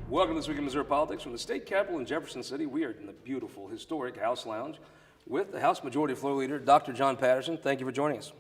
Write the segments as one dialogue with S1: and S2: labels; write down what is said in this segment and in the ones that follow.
S1: Welcome to This Week in Missouri Politics. From the state capitol in Jefferson City, we are in the beautiful, historic House Lounge with the House Majority Floor Leader, Dr. John Patterson. Thank you for joining us.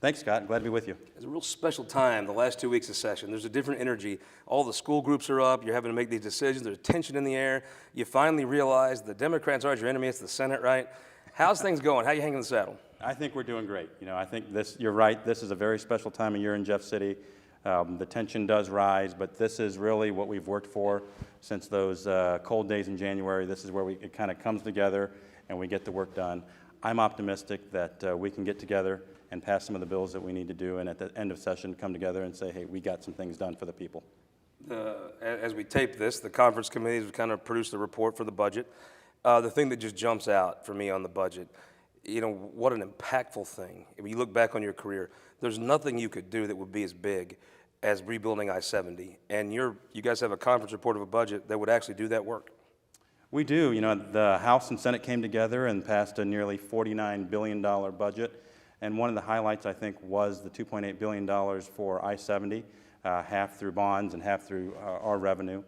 S2: Thanks, Scott. Glad to be with you.
S1: It's a real special time, the last 2 weeks of session. There's a different energy. All the school groups are up. You're having to make these decisions. There's tension in the air. You finally realize the Democrats aren't your enemy. It's the Senate, right? How's things going? How are you hanging the saddle?
S2: I think we're doing great. I think you're right. This is a very special time of year in Jeff City. The tension does rise, but this is really what we've worked for since those cold days in January. This is where it kind of comes together and we get the work done. I'm optimistic that we can get together and pass some of the bills that we need to do, and at the end of session come together and say, hey, we got some things done for the people.
S1: As we tape this, the conference committees have kind of produced a report for the budget. The thing that just jumps out for me on the budget, what an impactful thing. If you look back on your career, there's nothing you could do that would be as big as rebuilding I-70. And you guys have a conference report of a budget that would actually do that work.
S2: We do. The House and Senate came together and passed a nearly $49 billion budget. And one of the highlights, I think, was the $2.8 billion for I-70, half through bonds and half through our revenue.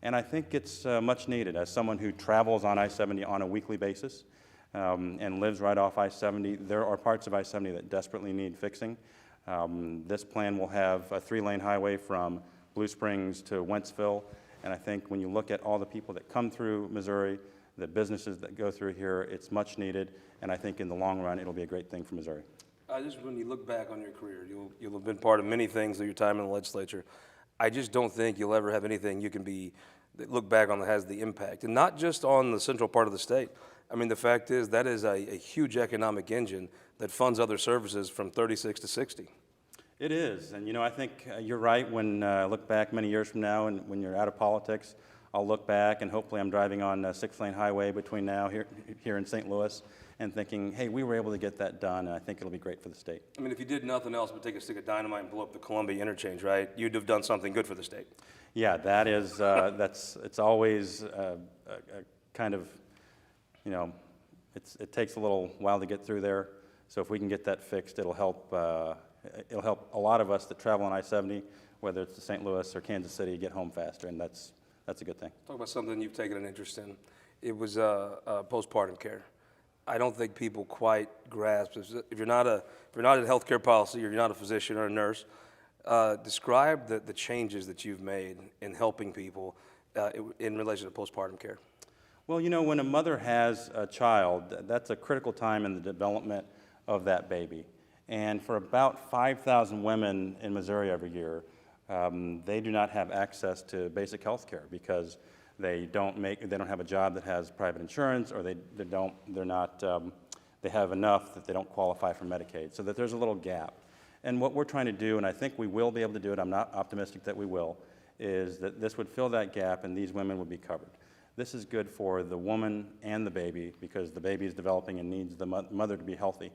S2: And I think it's much needed. As someone who travels on I-70 on a weekly basis and lives right off I-70, there are parts of I-70 that desperately need fixing. This plan will have a 3-lane highway from Blue Springs to Wentzville. And I think when you look at all the people that come through Missouri, the businesses that go through here, it's much needed. And I think in the long run, it'll be a great thing for Missouri.
S1: Just when you look back on your career, you'll have been part of many things through your time in the legislature. I just don't think you'll ever have anything you can that look back on that has the impact. And not just on the central part of the state. I mean, the fact is that is a huge economic engine that funds other services from 36 to 60.
S2: It is. And, I think you're right. When I look back many years from now and when you're out of politics, I'll look back and hopefully I'm driving on a 6-lane highway between now here in St. Louis and thinking, hey, we were able to get that done, and I think it'll be great for the state.
S1: I mean, if you did nothing else but take a stick of dynamite and blow up the Columbia interchange, right, you'd have done something good for the state.
S2: Yeah, that is, it's always a kind of, it takes a little while to get through there. So if we can get that fixed, it'll help a lot of us that travel on I-70, whether it's to St. Louis or Kansas City, get home faster, and that's a good thing.
S1: Talk about something you've taken an interest in. It was postpartum care. I don't think people quite grasp. If you're not in healthcare policy, or you're not a physician or a nurse, describe the changes that you've made in helping people in relation to postpartum care.
S2: Well, when a mother has a child, that's a critical time in the development of that baby. And for about 5,000 women in Missouri every year, they do not have access to basic health care because they don't have a job that has private insurance, or they have enough that they don't qualify for Medicaid, so that there's a little gap. And what we're trying to do, and I think we will be able to do it, I'm not optimistic that we will, is that this would fill that gap and these women would be covered. This is good for the woman and the baby because the baby is developing and needs the mother to be healthy.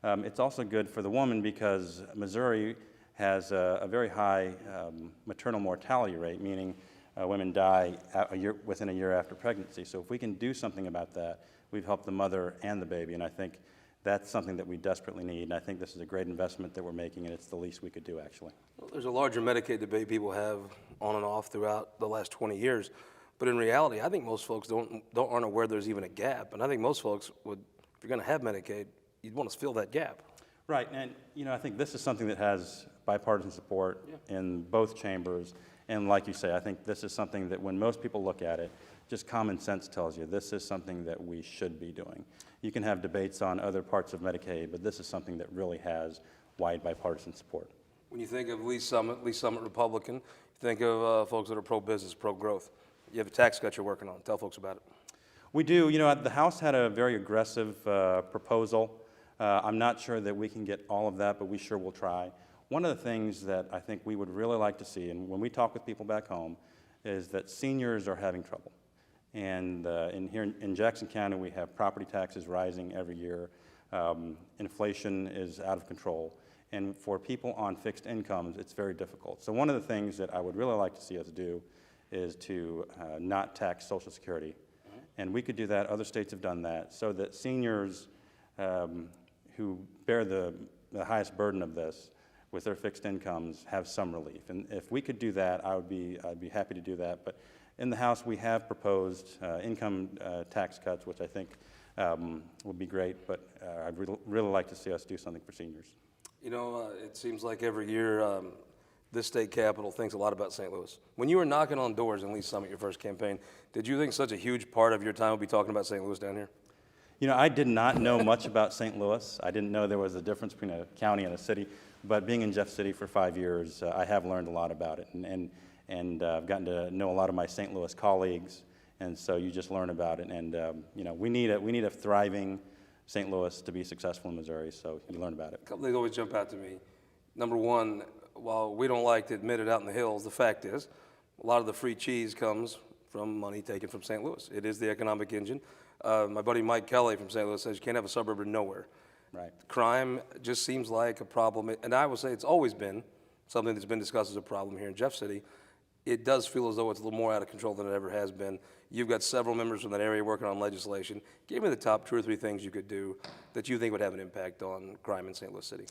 S2: It's also good for the woman because Missouri has a very high maternal mortality rate, meaning women die within a year after pregnancy. So if we can do something about that, we've helped the mother and the baby, and I think that's something that we desperately need, and I think this is a great investment that we're making, and it's the least we could do, actually.
S1: Well, there's a larger Medicaid debate people have on and off throughout the last 20 years, but in reality, I think most folks aren't aware there's even a gap, and I think most folks would, if you're going to have Medicaid, you'd want to fill that gap.
S2: Right, and I think this is something that has bipartisan support in both chambers. And like you say, I think this is something that when most people look at it, just common sense tells you this is something that we should be doing. You can have debates on other parts of Medicaid, but this is something that really has wide bipartisan support.
S1: When you think of Lee Summit Republican, you think of folks that are pro-business, pro-growth. You have a tax cut you're working on. Tell folks about it.
S2: We do. The House had a very aggressive proposal. I'm not sure that we can get all of that, but we sure will try. One of the things that I think we would really like to see, and when we talk with people back home, is that seniors are having trouble. And here in Jackson County, we have property taxes rising every year. Inflation is out of control. And for people on fixed incomes, it's very difficult. So one of the things that I would really like to see us do is to not tax Social Security. And we could do that. Other states have done that, so that seniors who bear the highest burden of this with their fixed incomes have some relief. And if we could do that, I'd be happy to do that. But In the House, we have proposed income tax cuts, which I think would be great, but I'd really like to see us do something for seniors.
S1: You know, it seems like every year this state capitol thinks a lot about St. Louis. When you were knocking on doors in Lee Summit, your first campaign, did you think such a huge part of your time would be talking about St. Louis down here?
S2: You know, I did not know much about St. Louis. I didn't know there was a difference between a county and a city, but being in Jeff City for 5 years, I have learned a lot about it, and I've gotten to know a lot of my St. Louis colleagues, and so you just learn about it, and you know, we need a thriving St. Louis to be successful in Missouri, so you learn about it.
S1: A couple things always jump out to me. Number one, while we don't like to admit it out in the hills, the fact is a lot of the free cheese comes from money taken from St. Louis. It is the economic engine. My buddy Mike Kelly from St. Louis says you can't have a suburb of nowhere.
S2: Right.
S1: Crime just seems like a problem, and I will say it's always been something that's been discussed as a problem here in Jeff City. It does feel as though it's a little more out of control than it ever has been. You've got several members from that area working on legislation. Give me the top 2 or 3 things you could do that you think would have an impact on crime in St. Louis City.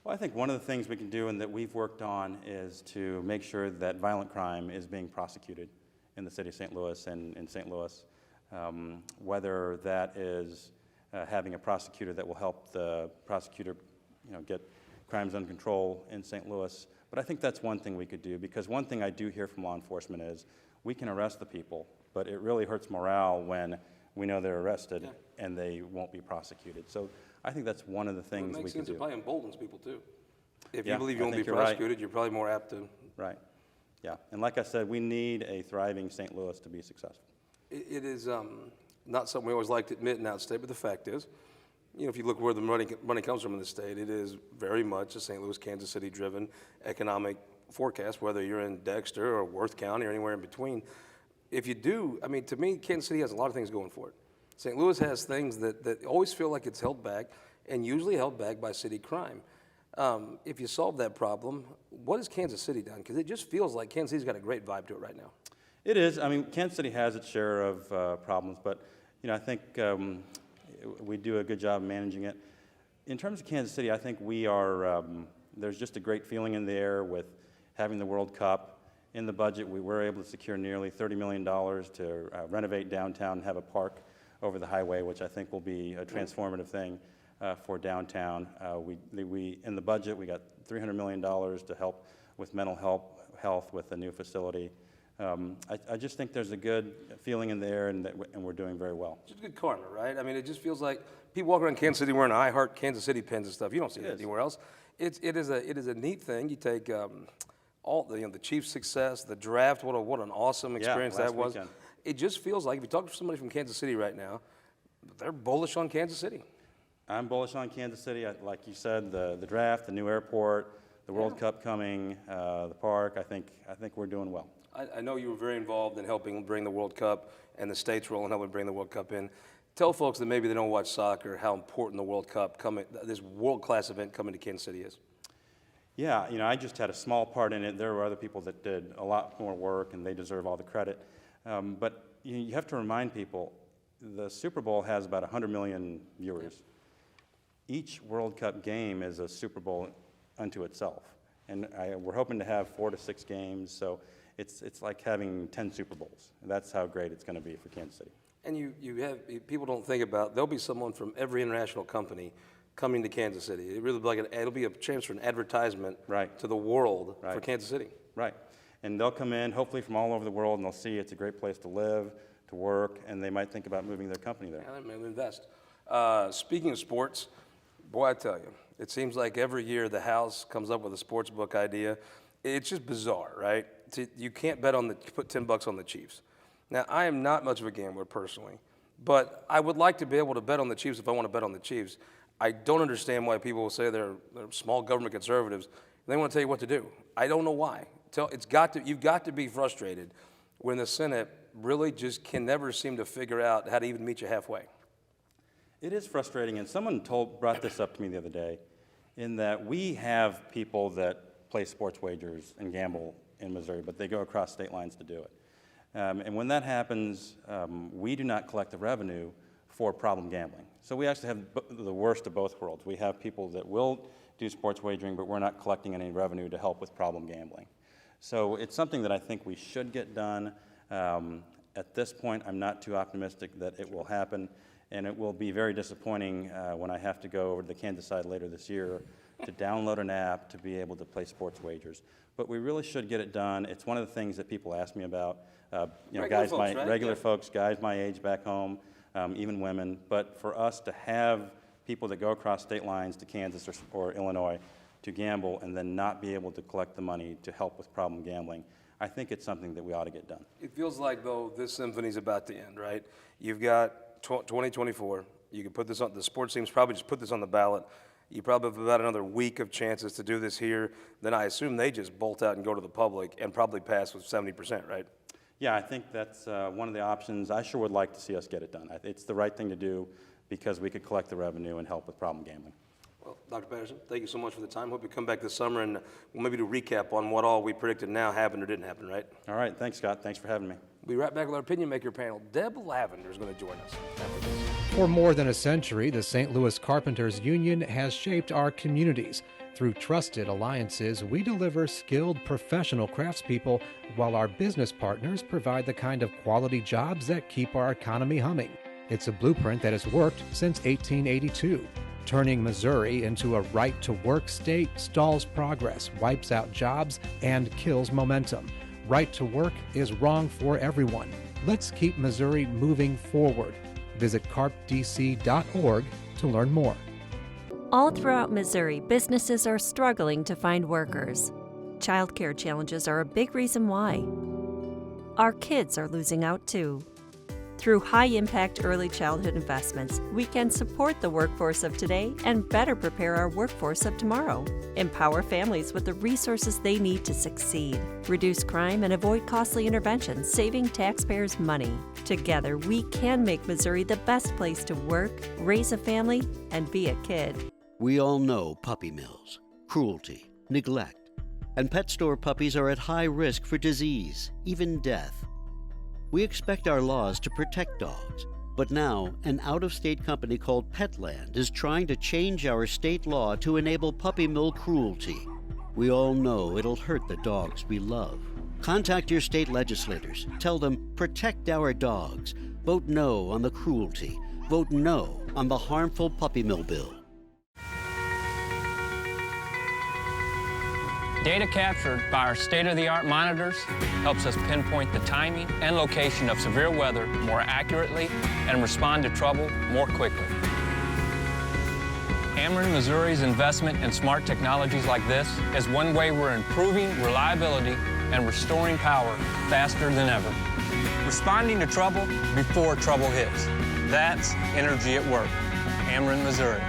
S2: Well, I think one of the things we can do and that we've worked on is to make sure that violent crime is being prosecuted in the city of St. Louis and in St. Louis, whether that is having a prosecutor that will help the prosecutor, you know, get crimes under control in St. Louis. But I think that's one thing we could do, because one thing I do hear from law enforcement is we can arrest the people, but it really hurts morale when we know they're arrested and they won't be prosecuted. So I think that's one of the things we can do.
S1: It makes sense. It probably emboldens people too. If
S2: Yeah,
S1: you believe you
S2: I
S1: won't be
S2: think you're right.
S1: prosecuted, you're probably more apt to.
S2: Right. Yeah. And like I said, we need a thriving St. Louis to be successful.
S1: It is not something we always like to admit in our state, but the fact is, you know, if you look where the money comes from in the state, it is very much a St. Louis, Kansas City driven economic forecast, whether you're in Dexter or Worth County or anywhere in between. If you do, I mean, to me, Kansas City has a lot of things going for it. St. Louis has things that always feel like it's held back, and usually held back by city crime. If you solve that problem, what has Kansas City done? Because it just feels like Kansas City's got a great vibe to it right now.
S2: It is. I mean, Kansas City has its share of problems, but you know, I think we do a good job of managing it. In terms of Kansas City, I think we are. There's just a great feeling in the air with having the World Cup. In the budget, we were able to secure nearly $30 million to renovate downtown and have a park over the highway, which I think will be a transformative thing for downtown. In the budget, we got $300 million to help with mental health with a new facility. I just think there's a good feeling in there, and we're doing very well.
S1: It's good karma, right? I mean, it just feels like people walk around Kansas City wearing I Heart Kansas City pins and stuff. You don't see that anywhere else. It is a neat thing. You take all the Chiefs' success, the draft. What an awesome experience that was.
S2: Weekend.
S1: It just feels like if you talk to somebody from Kansas City right now, they're bullish on Kansas City.
S2: I'm bullish on Kansas City. Like you said, the draft, the new airport, the World Cup coming, the park. I think we're doing well.
S1: I know you were very involved in helping bring the World Cup and the state's role in helping bring the World Cup in. Tell folks that maybe they don't watch soccer how important the World Cup this world-class event coming to Kansas City is.
S2: Yeah, you know, I just had a small part in it. There were other people that did a lot more work, and they deserve all the credit. But you have to remind people, the Super Bowl has about 100 million viewers. Each World Cup game is a Super Bowl unto itself. And we're hoping to have 4 to 6 games, so it's like having 10 Super Bowls. And that's how great it's going to be for Kansas City.
S1: And people don't think about, there'll be someone from every international company coming to Kansas City. It'll be a chance for an advertisement to the world for Kansas City. Right.
S2: And they'll come in, hopefully from all over the world, and they'll see it's a great place to live, to work, and they might think about moving their company there.
S1: Yeah, they may invest. Speaking of sports, boy, I tell you, it seems like every year the House comes up with a sports book idea. It's just bizarre, right? You can't put $10 on the Chiefs. Now, I am not much of a gambler personally, but I would like to be able to bet on the Chiefs if I want to bet on the Chiefs. I don't understand why people will say they're small government conservatives. They want to tell you what to do. I don't know why. You've got to be frustrated when the Senate really just can never seem to figure out how to even meet you halfway.
S2: It is frustrating, and someone brought this up to me the other day, in that we have people that play sports wagers and gamble in Missouri, but they go across state lines to do it. And when that happens, we do not collect the revenue for problem gambling. So we actually have the worst of both worlds. We have people that will do sports wagering, but we're not collecting any revenue to help with problem gambling. So it's something that I think we should get done. At this point, I'm not too optimistic that it will happen, and it will be very disappointing when I have to go over to the Kansas side later this year to download an app to be able to play sports wagers. But we really should get it done. It's one of the things that people ask me about. Guys, regular folks, guys my age back home, even women. But for us to have people that go across state lines to Kansas or Illinois to gamble and then not be able to collect the money to help with problem gambling, I think it's something that we ought to get done.
S1: It feels like, though, this symphony's about to end, right? You've got 2024. You can put this on, the sports teams probably just put this on the ballot. You probably have about another week of chances to do this here. Then I assume they just bolt out and go to the public and probably pass with 70%, right?
S2: Yeah, I think that's one of the options. I sure would like to see us get it done. It's the right thing to do because we could collect the revenue and help with problem gambling.
S1: Well, Dr. Patterson, thank you so much for the time. Hope you come back this summer and we'll maybe do a recap on what all we predicted now happened or didn't happen, right?
S2: All right. Thanks, Scott. Thanks for having me.
S1: We'll be right back with our Opinion Maker panel. Deb Lavender is going to join us after this.
S3: For more than a century, the St. Louis Carpenters Union has shaped our communities. Through trusted alliances, we deliver skilled professional craftspeople while our business partners provide the kind of quality jobs that keep our economy humming. It's a blueprint that has worked since 1882. Turning Missouri into a right-to-work state stalls progress, wipes out jobs, and kills momentum. Right to work is wrong for everyone. Let's keep Missouri moving forward. Visit carpdc.org to learn more.
S4: All throughout Missouri, businesses are struggling to find workers. Childcare challenges are a big reason why. Our kids are losing out too. Through high-impact early childhood investments, we can support the workforce of today and better prepare our workforce of tomorrow. Empower families with the resources they need to succeed. Reduce crime and avoid costly interventions, saving taxpayers money. Together, we can make Missouri the best place to work, raise a family, and be a kid.
S5: We all know puppy mills, cruelty, neglect, and pet store puppies are at high risk for disease, even death. We expect our laws to protect dogs, but now an out-of-state company called Petland is trying to change our state law to enable puppy mill cruelty. We all know it'll hurt the dogs we love. Contact your state legislators. Tell them, protect our dogs. Vote no on the cruelty. Vote no on the harmful puppy mill bill.
S6: Data captured by our state-of-the-art monitors helps us pinpoint the timing and location of severe weather more accurately and respond to trouble more quickly. Ameren Missouri's investment in smart technologies like this is one way we're improving reliability and restoring power faster than ever. Responding to trouble before trouble hits. That's energy at work. Ameren, Missouri.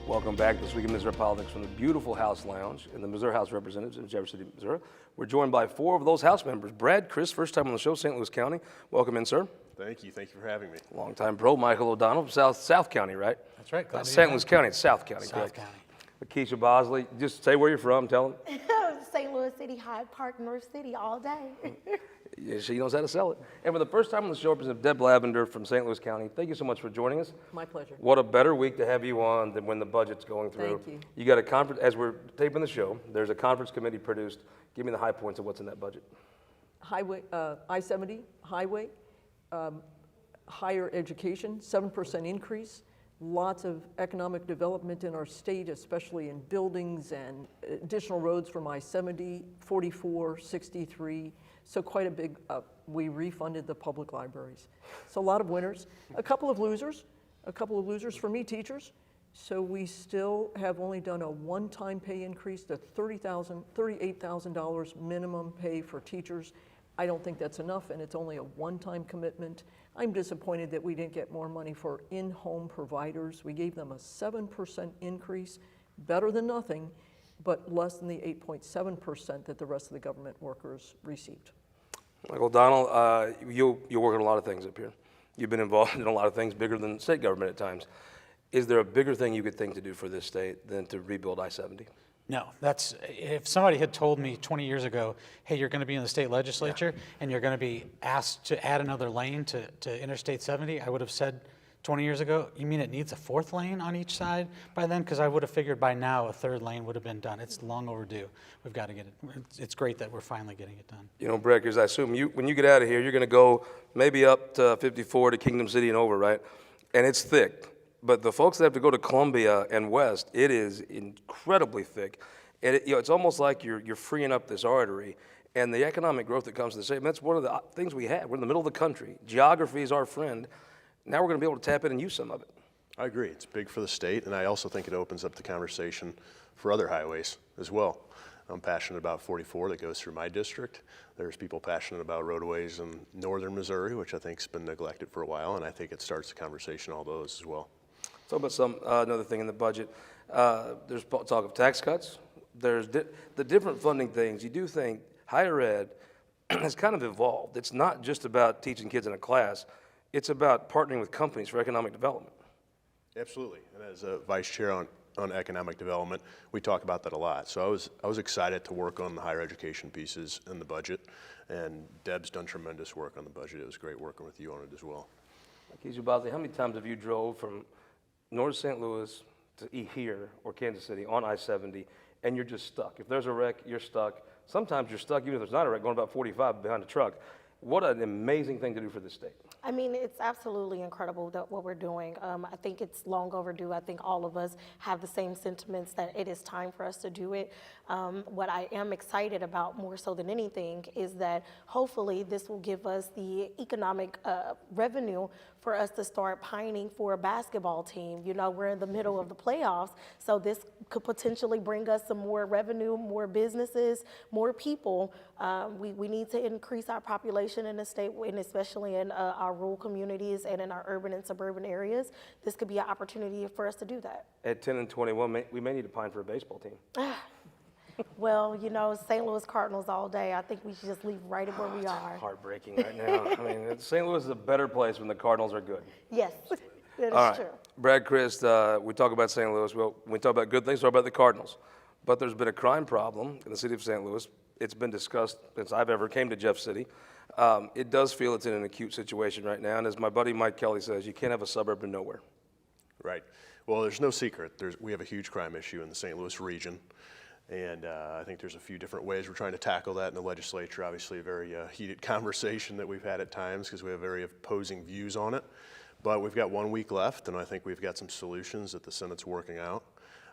S1: Welcome back this week in Missouri Politics from the beautiful House Lounge in the Missouri House of Representatives in Jefferson City, Missouri. We're joined by 4 of those House members. Brad, Crist, first time on the show, St. Louis County. Welcome in, sir.
S7: Thank you for having me.
S1: Longtime pro, Michael O'Donnell, South County, right?
S8: That's right.
S1: St. Louis County, it's South County.
S8: South
S1: correct?
S8: County.
S1: LaKeySha Bosley, just say where you're from, tell them.
S9: St. Louis City, Hyde Park, North City, all day.
S1: Yeah, she knows how to sell it. And for the first time on the show, Representative Deb Lavender from St. Louis County. Thank you so much for joining us.
S10: My pleasure.
S1: What a better week to have you on than when the budget's going through.
S10: Thank you.
S1: You got a conference, as we're taping the show, there's a conference committee produced. Give me the high points of what's in that budget.
S10: Highway, I-70, highway, higher education, 7% increase, lots of economic development in our state, especially in buildings and additional roads from I-70, 44, 63. So quite a big, we refunded the public libraries. So a lot of winners, a couple of losers for me, teachers. So we still have only done a one-time pay increase to $38,000 minimum pay for teachers. I don't think that's enough, and it's only a one-time commitment. I'm disappointed that we didn't get more money for in-home providers. We gave them a 7% increase, better than nothing, but less than the 8.7% that the rest of the government workers received.
S1: Michael O'Donnell, you work on a lot of things up here. You've been involved in a lot of things bigger than state government at times. Is there a bigger thing you could think to do for this state than to rebuild I-70?
S8: No, that's, if somebody had told me 20 years ago, hey, you're going to be in the state legislature and you're going to be asked to add another lane to Interstate 70, I would have said 20 years ago, you mean it needs a 4th lane on each side by then? Because I would have figured by now a 3rd lane would have been done. It's long overdue. We've got to get it. It's great that we're finally getting it done.
S1: You know, Brett, because I assume when you get out of here, you're going to go maybe up to 54 to Kingdom City and over, right? And it's thick. But the folks that have to go to Columbia and west, it is incredibly thick. And it's almost like you're freeing up this artery. And the economic growth that comes to the state, that's one of the things we have. We're in the middle of the country. Geography is our friend. Now we're going to be able to tap in and use some of it.
S7: I agree. It's big for the state, and I also think it opens up the conversation for other highways as well. I'm passionate about 44 that goes through my district. There's people passionate about roadways in northern Missouri, which I think has been neglected for a while, and I think it starts the conversation on all those as well.
S1: Talk about another thing in the budget. There's talk of tax cuts. There's the different funding things. You do think higher ed has kind of evolved. It's not just about teaching kids in a class. It's about partnering with companies for economic development.
S7: Absolutely. And as a vice chair on economic development, we talk about that a lot. So I was excited to work on the higher education pieces in the budget, and Deb's done tremendous work on the budget. It was great working with you on it as well.
S1: LaKeySha, Bosley, how many times have you drove from North St. Louis to here or Kansas City on I-70, and you're just stuck? If there's a wreck, you're stuck. Sometimes you're stuck even if there's not a wreck, going about 45 behind a truck. What an amazing thing to do for the state.
S9: I mean, it's absolutely incredible that what we're doing. I think it's long overdue. I think all of us have the same sentiments that it is time for us to do it. What I am excited about more so than anything is that hopefully this will give us the economic revenue for us to start pining for a basketball team. You know, we're in the middle of the playoffs, so this could potentially bring us some more revenue, more businesses, more people. We need to increase our population in the state, and especially in our rural communities and in our urban and suburban areas. This could be an opportunity for us to do that.
S1: At 10 and 21, we may need to pine for a baseball team.
S9: Well, you know, St. Louis Cardinals all day. I think we should just leave right where we are.
S1: Heartbreaking right now. I mean, St. Louis is a better place when the Cardinals are good.
S9: Yes, that is
S1: All right.
S9: true.
S1: Brad, Crist, we talk about St. Louis. Well, when we talk about good things, we talk about the Cardinals. But there's been a crime problem in the city of St. Louis. It's been discussed since I've ever came to Jeff City. It does feel it's in an acute situation right now. And as my buddy Mike Kelly says, you can't have a suburb in nowhere.
S7: Right. Well, there's no secret. We have a huge crime issue in the St. Louis region. And I think there's a few different ways we're trying to tackle that in the legislature. Obviously, a very heated conversation that we've had at times because we have very opposing views on it. But we've got 1 week left, and I think we've got some solutions that the Senate's working out.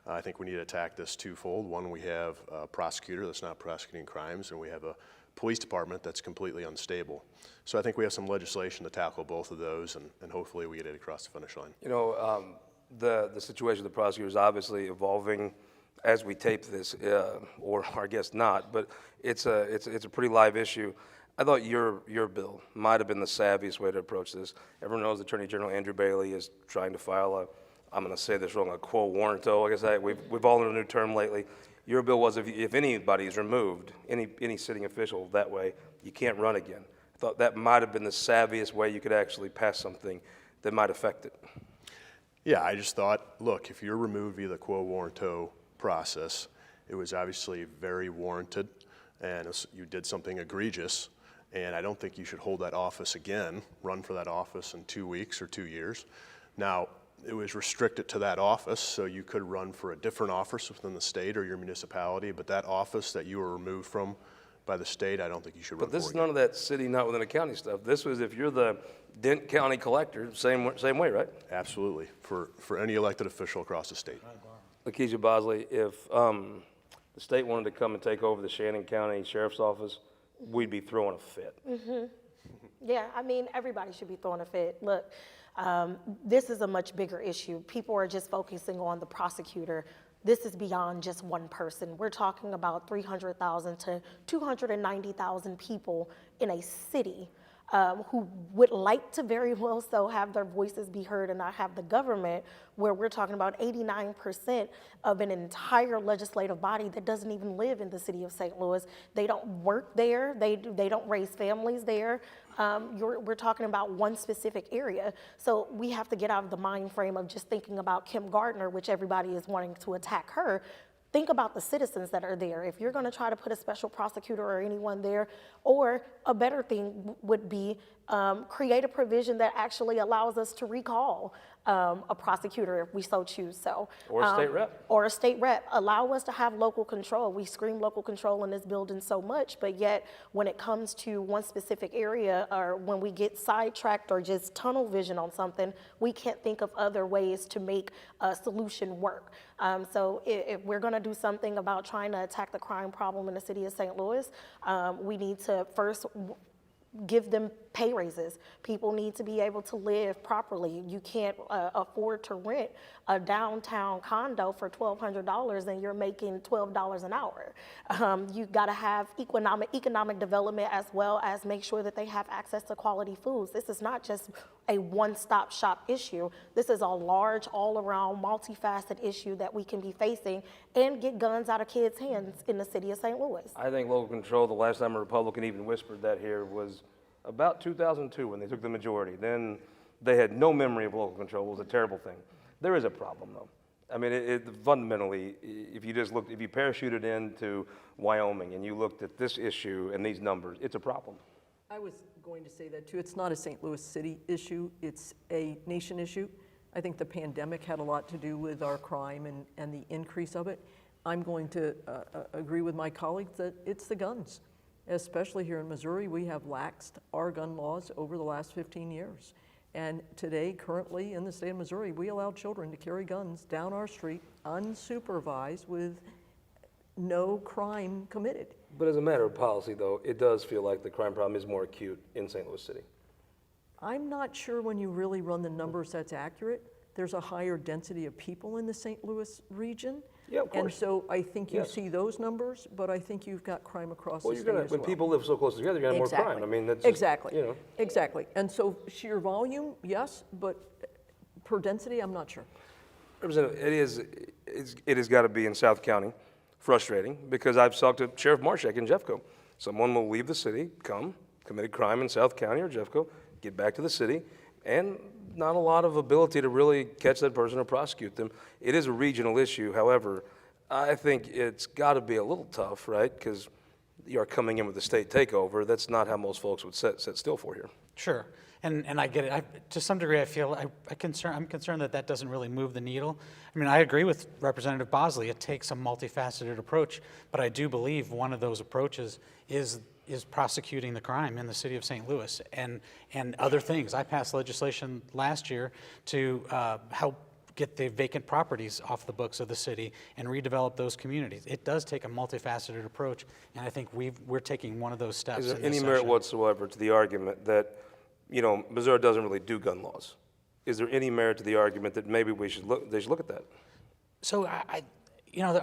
S7: I think we need to attack this twofold. One, we have a prosecutor that's not prosecuting crimes, and we have a police department that's completely unstable. So I think we have some legislation to tackle both of those, and hopefully we get it across the finish line.
S1: You know, the situation of the prosecutor is obviously evolving as we tape this, or I guess not, but it's a pretty live issue. I thought your bill might have been the savviest way to approach this. Everyone knows Attorney General Andrew Bailey is trying to file I'm going to say this wrong, a quo warranto. I guess we've all learned a new term lately. Your bill was if anybody is removed, any sitting official that way, you can't run again. I thought that might have been the savviest way you could actually pass something that might affect it.
S7: Yeah, I just thought, look, if you're removed via the quo warranto process, it was obviously very warranted, and you did something egregious, and I don't think you should hold that office again, run for that office in 2 weeks or 2 years. Now, it was restricted to that office, so you could run for a different office within the state or your municipality, but that office that you were removed from by the state, I don't think you should run for.
S1: But this is none of that city, not within a county stuff. This was if you're the Dent County collector, same way, right?
S7: Absolutely, for any elected official across the state.
S1: LaKeySha, Bosley, if the state wanted to come and take over the Shannon County Sheriff's Office, we'd be throwing a fit.
S9: Mm-hmm. Yeah, I mean, everybody should be throwing a fit. Look, this is a much bigger issue. People are just focusing on the prosecutor. This is beyond just one person. We're talking about 300,000 to 290,000 people in a city who would like to very well so have their voices be heard and not have the government, where we're talking about 89% of an entire legislative body that doesn't even live in the city of St. Louis. They don't work there. They don't raise families there. We're talking about one specific area. So we have to get out of the mind frame of just thinking about Kim Gardner, which everybody is wanting to attack her. Think about the citizens that are there. If you're going to try to put a special prosecutor or anyone there, or a better thing would be create a provision that actually allows us to recall a prosecutor if we so choose so.
S1: Or a state rep.
S9: Or a state rep. Allow us to have local control. We scream local control in this building so much, but yet when it comes to one specific area, or when we get sidetracked or just tunnel vision on something, we can't think of other ways to make a solution work. So if we're gonna do something about trying to attack the crime problem in the city of St. Louis, we need to first give them pay raises. People need to be able to live properly. You can't afford to rent a downtown condo for $1,200 and you're making $12 an hour. You've got to have economic development, as well as make sure that they have access to quality foods. This is not just a one-stop shop issue. This is a large, all-around, multifaceted issue that we can be facing, and get guns out of kids' hands in the city of St. Louis.
S1: I think local control, the last time a Republican even whispered that here was about 2002 when they took the majority. Then they had no memory of local control. It was a terrible thing. There is a problem, though. I mean, fundamentally, if you parachuted into Wyoming and you looked at this issue and these numbers, it's a problem.
S10: I was going to say that too. It's not a St. Louis City issue, it's a nation issue. I think the pandemic had a lot to do with our crime and the increase of it. I'm going to agree with my colleagues that it's the guns. Especially here in Missouri, we have laxed our gun laws over the last 15 years. And today, currently in the state of Missouri, we allow children to carry guns down our street unsupervised with no crime committed.
S1: But as a matter of policy, though, it does feel like the crime problem is more acute in St. Louis City.
S10: I'm not sure when you really run the numbers that's accurate. There's a higher density of people in the St. Louis region.
S1: Yeah, of course.
S10: And so I think you
S1: Yes.
S10: see those numbers, but I think you've got crime across
S1: Well,
S10: the state as
S1: when
S10: well.
S1: people live so close together, you're going to have more crime. I mean, that's just,
S10: exactly.
S1: you know.
S10: Exactly. And so sheer volume, yes, but per density, I'm not sure.
S1: Representative, it has got to be in South County frustrating, because I've talked to Sheriff Marshak in Jeffco. Someone will leave the city, committed crime in South County or Jeffco, get back to the city, and not a lot of ability to really catch that person or prosecute them. It is a regional issue. However, I think it's got to be a little tough, right? Because you are coming in with a state takeover. That's not how most folks would sit still for here.
S8: Sure, and I get it. To some degree, I feel I'm concerned that doesn't really move the needle. I mean, I agree with Representative Bosley. It takes a multifaceted approach, but I do believe one of those approaches is prosecuting the crime in the city of St. Louis and other things. I passed legislation last year to help get the vacant properties off the books of the city and redevelop those communities. It does take a multifaceted approach, and I think we're taking one of those steps.
S1: Is there any merit whatsoever to the argument that, Missouri doesn't really do gun laws? Is there any merit to the argument that maybe they should look at that?
S8: So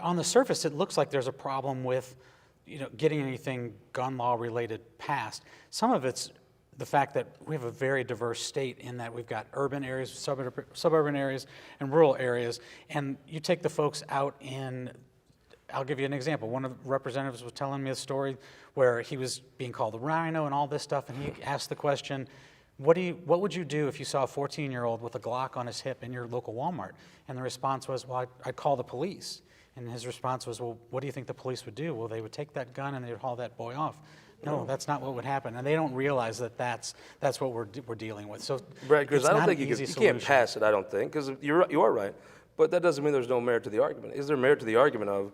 S8: on the surface, it looks like there's a problem with, getting anything gun law related passed. Some of it's the fact that we have a very diverse state in that we've got urban areas, suburban areas, and rural areas. And you take the folks out in, I'll give you an example. One of the representatives was telling me a story where he was being called a rhino and all this stuff, and he asked the question, what would you do if you saw a 14-year-old with a Glock on his hip in your local Walmart? And the response was, well, I'd call the police. And his response was, well, what do you think the police would do? Well, they would take that gun and they would haul that boy off. No, that's not what would happen. And they don't realize that that's what we're dealing with. So,
S1: Brad, Chris,
S8: it's
S1: I don't
S8: not
S1: think
S8: an
S1: you
S8: easy
S1: can't
S8: solution.
S1: pass it, I don't think, because you are right. But that doesn't mean there's no merit to the argument. Is there merit to the argument of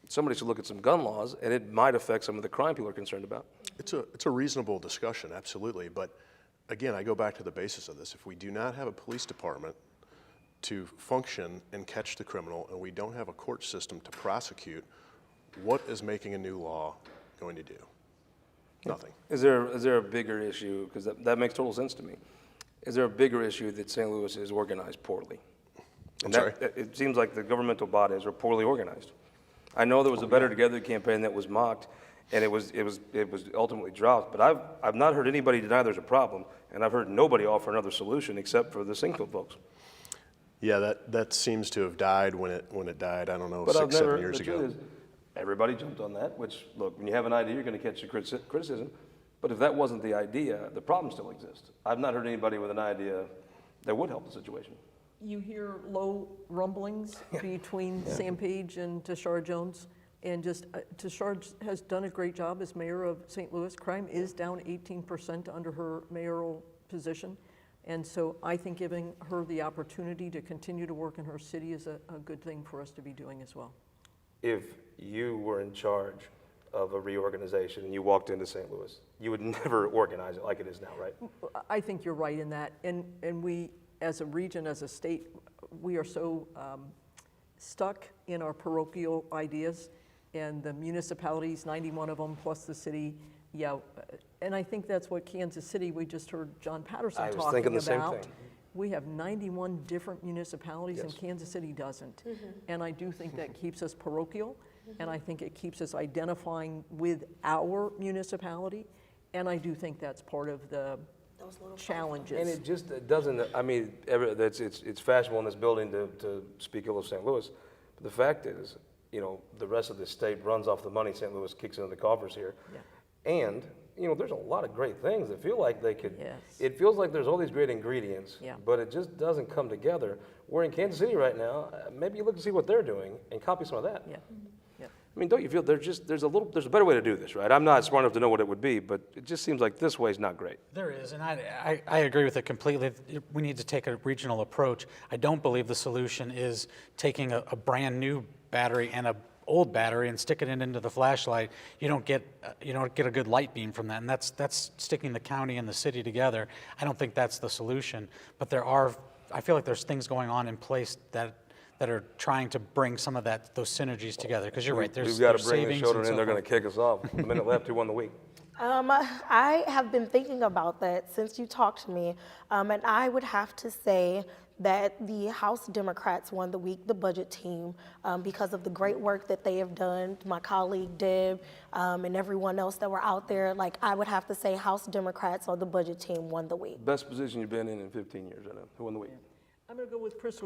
S1: somebody should look at some gun laws, and it might affect some of the crime people are concerned about?
S7: It's a reasonable discussion, absolutely. But again, I go back to the basis of this. If we do not have a police department to function and catch the criminal, and we don't have a court system to prosecute, what is making a new law going to do? Nothing.
S1: Is there a bigger issue, because that makes total sense to me. Is there a bigger issue that St. Louis is organized poorly?
S7: I'm sorry?
S1: It seems like the governmental bodies are poorly organized. I know there was a Better Together campaign that was mocked, and it was ultimately dropped, but I've not heard anybody deny there's a problem, and I've heard nobody offer another solution except for the Singfield folks.
S7: Yeah, that seems to have died when it died, I don't know,
S1: But
S7: 6-7 years
S1: the
S7: ago.
S1: truth is, everybody jumped on that, which, look, when you have an idea, you're going to catch the criticism. But if that wasn't the idea, the problem still exists. I've not heard anybody with an idea that would help the situation.
S10: You hear low rumblings between Sam Page and Tashara Jones And just, Tashard has done a great job as mayor of St. Louis. Crime is down 18% under her mayoral position. And so I think giving her the opportunity to continue to work in her city is a good thing for us to be doing as well.
S1: If you were in charge of a reorganization and you walked into St. Louis, you would never organize it like it is now, right?
S10: I think you're right in that. And we, as a region, as a state, we are so stuck in our parochial ideas, and the municipalities, 91 of them, plus the city, and I think that's what Kansas City, we just heard John Patterson talking about.
S1: I was thinking the same thing.
S10: We have 91 different municipalities, and
S1: Yes.
S10: Kansas City doesn't. And I do think that keeps us parochial, and I think it keeps us identifying with our municipality, and I do think that's part of the challenges.
S1: And it just it doesn't, I mean, it's fashionable in this building to speak ill of St. Louis, but the fact is, you know, the rest of the state runs off the money St. Louis kicks into the coffers here. And, you know, there's a lot of great things that feel like they could, it feels like there's all these great ingredients, but it just doesn't come together. We're in Kansas City right now, maybe you look to see what they're doing and copy some of that. I mean, don't you feel there's a better way to do this, right? I'm not smart enough to know what it would be, but it just seems like this way is not great.
S8: There is, and I agree with it completely. We need to take a regional approach. I don't believe the solution is taking a brand new battery and a old battery and sticking it into the flashlight. You don't get a good light beam from that, and that's sticking the county and the city together. I don't think that's the solution, but I feel like there's things going on in place that are trying to bring some of those synergies together, because you're right,
S1: We've got to bring the
S8: savings
S1: children
S8: and
S1: in,
S8: so
S1: they're going
S8: forth.
S1: to kick us off. A minute left, who won the week?
S9: I have been thinking about that since you talked to me, and I would have to say that the House Democrats won the week, the budget team, because of the great work that they have done. My colleague Deb and everyone else that were out there, like, I would have to say House Democrats or the budget team won the week.
S1: Best position you've been in 15 years, I know. Who won the week?
S10: I'm going to go with Crist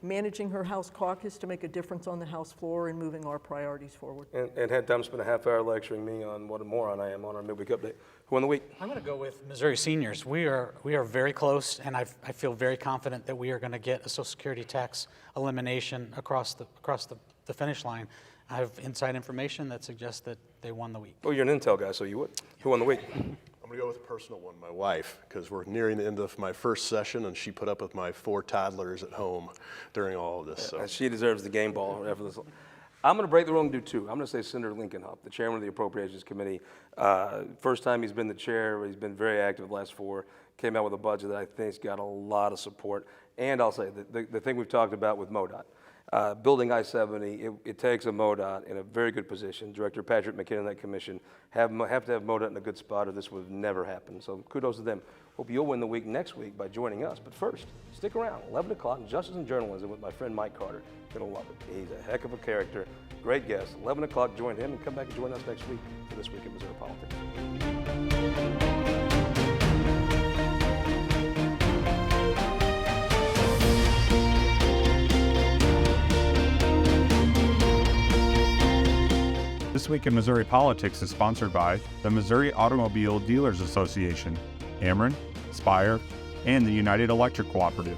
S10: managing her House caucus to make a difference on the House floor and moving our priorities forward.
S1: And had time to spend a half hour lecturing me on what a moron I am on our midweek update. Who won the week?
S8: I'm going to go with Missouri seniors. We are very close, and I feel very confident that we are going to get a Social Security tax elimination across the finish line. I have inside information that suggests that they won the week.
S1: Oh, you're an Intel guy, so you would. Who won the week?
S7: I'm going to go with a personal one, my wife, because we're nearing the end of my first session, and she put up with my 4 toddlers at home during all of this. So.
S1: She deserves the game ball after this. I'm going to break the rule and do 2. I'm going to say Senator Lincoln Huff, the chairman of the Appropriations Committee. First time he's been the chair. He's been very active the last 4. Came out with a budget that I think's got a lot of support. And I'll say the thing we've talked about with MoDOT. Building I-70, it takes a MoDOT in a very good position. Director Patrick McKinnon and that commission have to have MoDOT in a good spot, or this would have never happened. So kudos to them. Hope you'll win the week next week by joining us. But first, stick around. 11 o'clock, Justice and Journalism with my friend Mike Carter. You're going to love it. He's a heck of a character. Great guest. 11 o'clock, join him, and come back and join us next week for This Week in Missouri Politics.
S11: This Week in Missouri Politics is sponsored by the Missouri Automobile Dealers Association, Ameren, Spire, and the United Electric Cooperative.